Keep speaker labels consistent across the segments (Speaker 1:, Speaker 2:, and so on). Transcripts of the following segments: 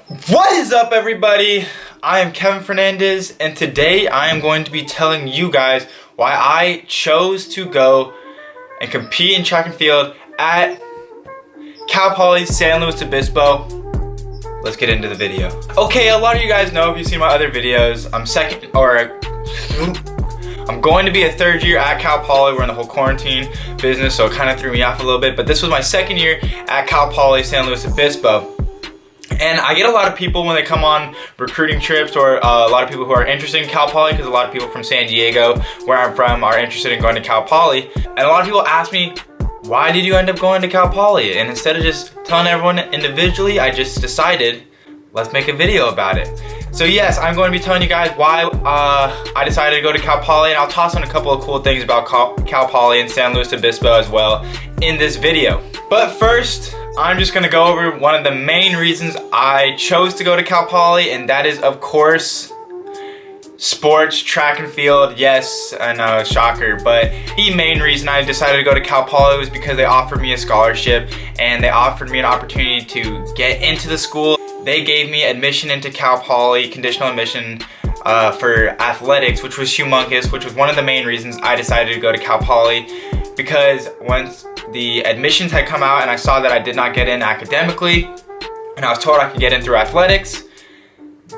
Speaker 1: What is up, everybody? I am Kevin Fernandez, and today I am going to be telling you guys why I chose to go and compete in track and field at Cal Poly San Luis Obispo. Let's get into the video. Okay, a lot of you guys know if you've seen my other videos, I'm going to be a third year at Cal Poly. We're in the whole quarantine business, so it kind of threw me off a little bit, but this was my second year at Cal Poly San Luis Obispo. And I get a lot of people when they come on recruiting trips, or a lot of people who are interested in Cal Poly, because a lot of people from San Diego, where I'm from, are interested in going to Cal Poly. And a lot of people ask me, why did you end up going to Cal Poly? And instead of just telling everyone individually, I just decided, let's make a video about it. So yes, I'm going to be telling you guys why I decided to go to Cal Poly, and I'll toss on a couple of cool things about Cal Poly and San Luis Obispo as well in this video. But first, I'm just gonna go over one of the main reasons I chose to go to Cal Poly, and that is, of course, sports, track and field. Yes, I know, shocker, but the main reason I decided to go to Cal Poly was because they offered me a scholarship, and they offered me an opportunity to get into the school. They gave me admission into Cal Poly, conditional admission for athletics, which was humongous, which was one of the main reasons I decided to go to Cal Poly, because once the admissions had come out and I saw that I did not get in academically, and I was told I could get in through athletics,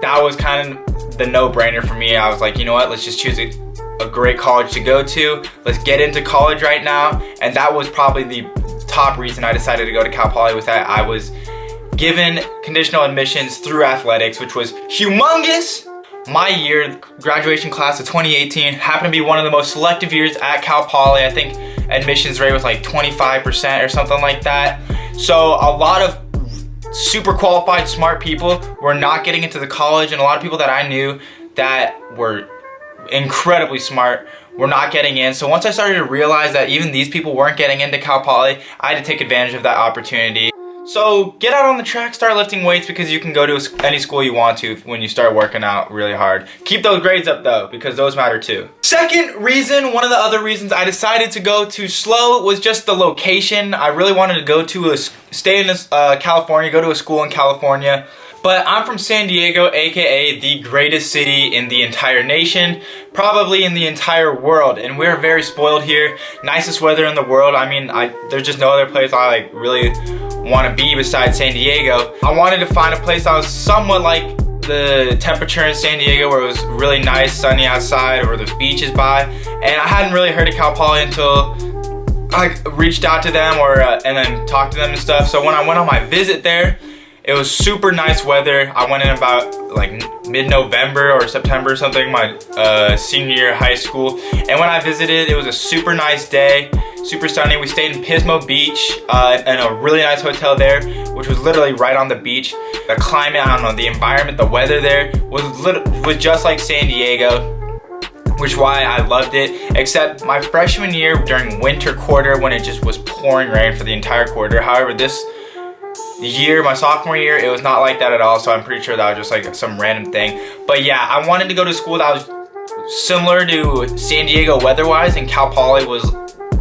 Speaker 1: that was kind of the no-brainer for me. I was like, you know what, let's just choose a great college to go to. Let's get into college right now. And that was probably the top reason I decided to go to Cal Poly, was that I was given conditional admissions through athletics, which was humongous. My year, graduation class of 2018, happened to be one of the most selective years at Cal Poly. I think admissions rate was like 25% or something like that. So a lot of super qualified, smart people were not getting into the college, and a lot of people that I knew that were incredibly smart were not getting in. So once I started to realize that even these people weren't getting into Cal Poly, I had to take advantage of that opportunity. So get out on the track, start lifting weights, because you can go to any school you want to when you start working out really hard. Keep those grades up though, because those matter too. Second reason, one of the other reasons I decided to go to SLO was just the location. I really wanted to go to stay in California, go to a school in California. But I'm from San Diego, aka the greatest city in the entire nation, probably in the entire world, and we're very spoiled here. Nicest weather in the world. I mean, there's just no other place I really want to be besides San Diego. I wanted to find a place that was somewhat like the temperature in San Diego, where it was really nice, sunny outside, or there's beaches by. And I hadn't really heard of Cal Poly until I reached out to them, and then talked to them and stuff. So when I went on my visit there, it was super nice weather. I went in about like mid-November or September or something, my senior year of high school. And when I visited, it was a super nice day, super sunny. We stayed in Pismo Beach in a really nice hotel there, which was literally right on the beach. The climate, I don't know, the environment, the weather there was just like San Diego, which is why I loved it. Except my freshman year during winter quarter, when it just was pouring rain for the entire quarter. However, this year, my sophomore year, it was not like that at all, so I'm pretty sure that was just like some random thing. But yeah, I wanted to go to a school that was similar to San Diego weather-wise, and Cal Poly was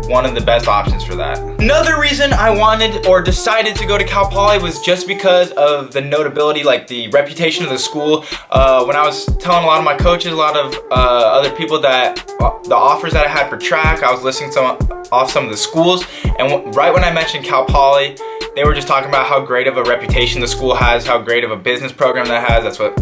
Speaker 1: one of the best options for that. Another reason I wanted or decided to go to Cal Poly was just because of the notability, like the reputation of the school. When I was telling a lot of my coaches, a lot of other people, that the offers that I had for track, I was listing off some of the schools, and right when I mentioned Cal Poly, they were just talking about how great of a reputation the school has, how great of a business program that has. That's what,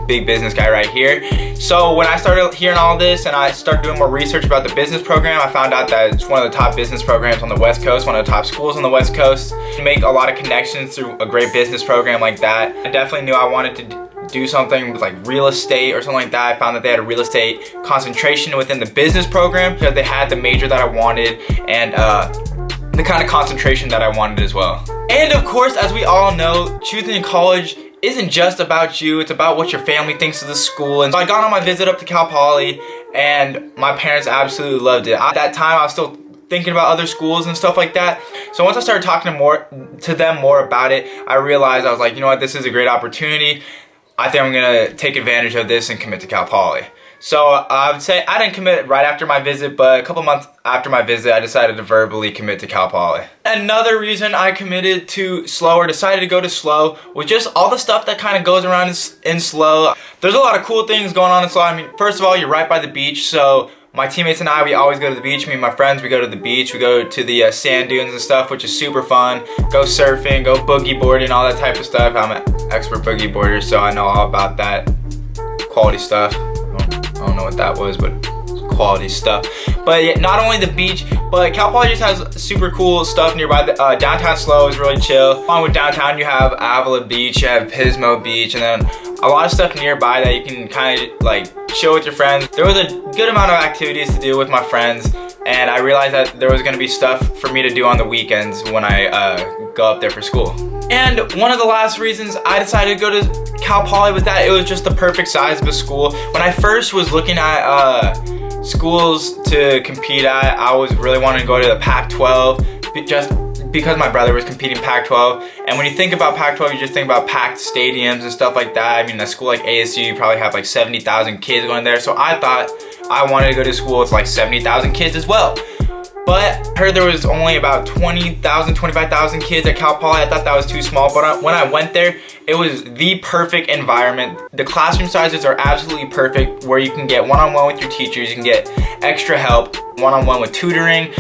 Speaker 1: big business guy right here. So when I started hearing all this and I started doing more research about the business program, I found out that it's one of the top business programs on the West Coast, one of the top schools on the West Coast. You make a lot of connections through a great business program like that. I definitely knew I wanted to do something with like real estate or something like that. I found that they had a real estate concentration within the business program, because they had the major that I wanted, and the kind of concentration that I wanted as well. And of course, as we all know, choosing a college isn't just about you, it's about what your family thinks of the school. And so I got on my visit up to Cal Poly, and my parents absolutely loved it. At that time, I was still thinking about other schools and stuff like that. So once I started talking to them more about it, I realized, I was like, you know what, this is a great opportunity. I think I'm gonna take advantage of this and commit to Cal Poly. So I would say I didn't commit right after my visit, but a couple months after my visit, I decided to verbally commit to Cal Poly. Another reason I committed to SLO or decided to go to SLO was just all the stuff that kind of goes around in SLO. There's a lot of cool things going on in SLO. I mean, first of all, you're right by the beach, so my teammates and I, we always go to the beach. Me and my friends, we go to the beach. We go to the sand dunes and stuff, which is super fun. Go surfing, go boogie boarding, all that type of stuff. I'm an expert boogie boarder, so I know all about that quality stuff. I don't know what that was, but it's quality stuff. But yeah, not only the beach, but Cal Poly just has super cool stuff nearby. Downtown SLO is really chill. Along with downtown, you have Avila Beach, you have Pismo Beach, and then a lot of stuff nearby that you can kind of like chill with your friends. There was a good amount of activities to do with my friends, and I realized that there was going to be stuff for me to do on the weekends when I go up there for school. And one of the last reasons I decided to go to Cal Poly was that it was just the perfect size of a school. When I first was looking at schools to compete at, I was really wanting to go to the Pac-12 just because my brother was competing Pac-12. And when you think about Pac-12, you just think about packed stadiums and stuff like that. I mean, a school like ASU, you probably have like 70,000 kids going there. So I thought I wanted to go to school with like 70,000 kids as well. But I heard there was only about 20,000, 25,000 kids at Cal Poly. I thought that was too small, but when I went there, it was the perfect environment. The classroom sizes are absolutely perfect, where you can get one-on-one with your teachers, you can get extra help, one-on-one with tutoring,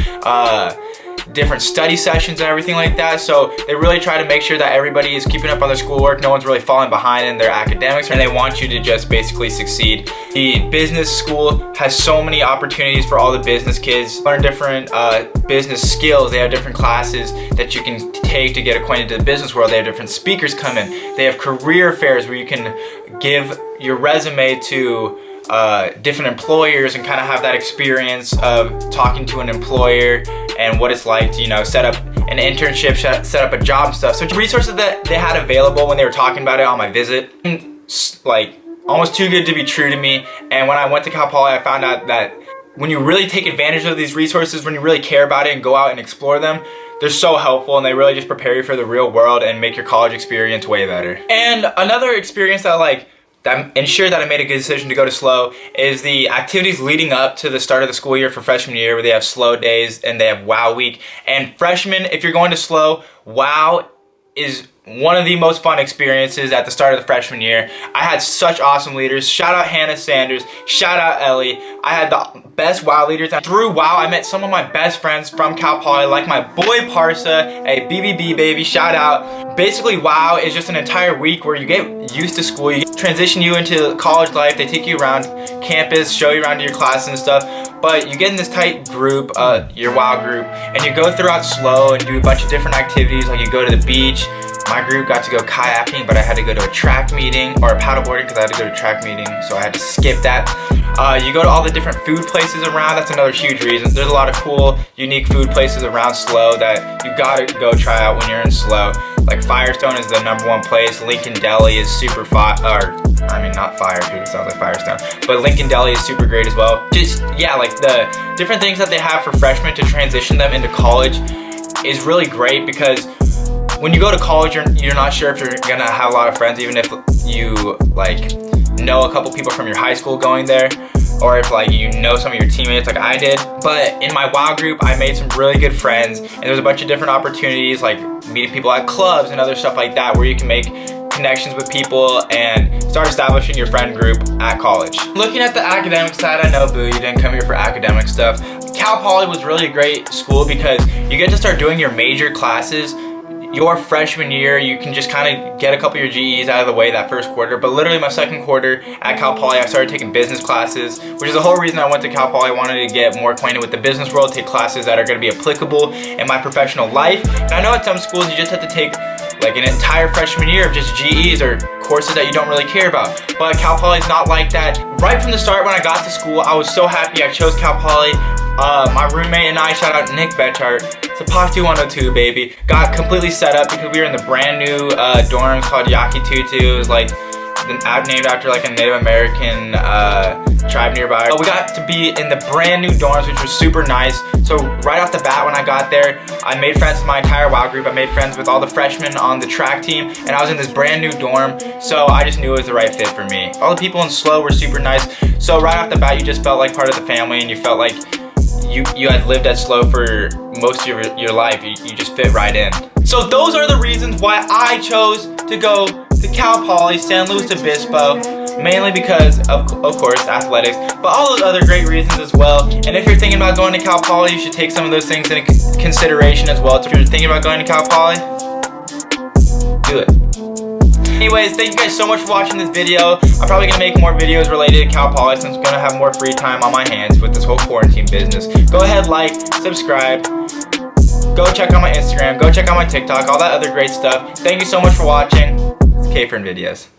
Speaker 1: different study sessions and everything like that. So they really try to make sure that everybody is keeping up on their schoolwork, no one's really falling behind in their academics, and they want you to just basically succeed. The business school has so many opportunities for all the business kids. Learn different business skills. They have different classes that you can take to get acquainted to the business world. They have different speakers come in. They have career fairs where you can give your resume to different employers and kind of have that experience of talking to an employer and what it's like to, you know, set up an internship, set up a job and stuff. So resources that they had available when they were talking about it on my visit, like almost too good to be true to me. And when I went to Cal Poly, I found out that when you really take advantage of these resources, when you really care about it and go out and explore them, they're so helpful, and they really just prepare you for the real world and make your college experience way better. And another experience that ensured that I made a good decision to go to SLO is the activities leading up to the start of the school year for freshman year, where they have SLO days and they have WOW week. And freshmen, if you're going to SLO, WOW is one of the most fun experiences at the start of the freshman year. I had such awesome leaders. Shout out Hannah Sanders, shout out Ellie. I had the best WOW leaders. And through WOW, I met some of my best friends from Cal Poly, like my boy Parsa, a BBB baby, shout out. Basically, WOW is just an entire week where you get used to school, you transition you into college life. They take you around campus, show you around to your classes and stuff, but you get in this tight group, your WOW group, and you go throughout SLO and do a bunch of different activities, like you go to the beach. My group got to go kayaking, but I had to go to a track meeting, or paddleboarding, because I had to go to a track meeting, so I had to skip that. You go to all the different food places around. That's another huge reason. There's a lot of cool, unique food places around SLO that you gotta go try out when you're in SLO. Like Firestone is the #1 place. Lincoln Deli is super not fire, because it sounds like Firestone, but Lincoln Deli is super great as well. Just, yeah, like the different things that they have for freshmen to transition them into college is really great, because when you go to college, you're not sure if you're gonna have a lot of friends, even if you know a couple people from your high school going there, or if you know some of your teammates like I did. But in my WOW group, I made some really good friends, and there's a bunch of different opportunities, like meeting people at clubs and other stuff like that, where you can make connections with people and start establishing your friend group at college. Looking at the academic side, I know, boo, you didn't come here for academic stuff. Cal Poly was really a great school because you get to start doing your major classes your freshman year. You can just kind of get a couple of your GEs out of the way that first quarter. But literally my second quarter at Cal Poly, I started taking business classes, which is the whole reason I went to Cal Poly. I wanted to get more acquainted with the business world, take classes that are going to be applicable in my professional life. And I know at some schools you just have to take like an entire freshman year of just GEs or courses that you don't really care about. But Cal Poly is not like that. Right from the start, when I got to school, I was so happy I chose Cal Poly. My roommate and I, shout out Nick Betchart, Sapatu 102, baby, got completely set up because we were in the brand new dorms called yakʔitະut̆u. It was like named after like a Native American tribe nearby. We got to be in the brand new dorms, which was super nice. So right off the bat when I got there, I made friends with my entire WOW group. I made friends with all the freshmen on the track team, and I was in this brand new dorm, so I just knew it was the right fit for me. All the people in SLO were super nice, so right off the bat you just felt like part of the family, and you felt like you had lived at SLO for most of your life. You just fit right in. So those are the reasons why I chose to go to Cal Poly San Luis Obispo, mainly because of course athletics, but all those other great reasons as well. And if you're thinking about going to Cal Poly, you should take some of those things into consideration as well. If you're thinking about going to Cal Poly, do it. Anyways, thank you guys so much for watching this video. I'm probably gonna make more videos related to Cal Poly since I'm gonna have more free time on my hands with this whole quarantine business. Go ahead, like, subscribe, go check out my Instagram, go check out my TikTok, all that other great stuff. Thank you so much for watching. It's Kevin Fernandez.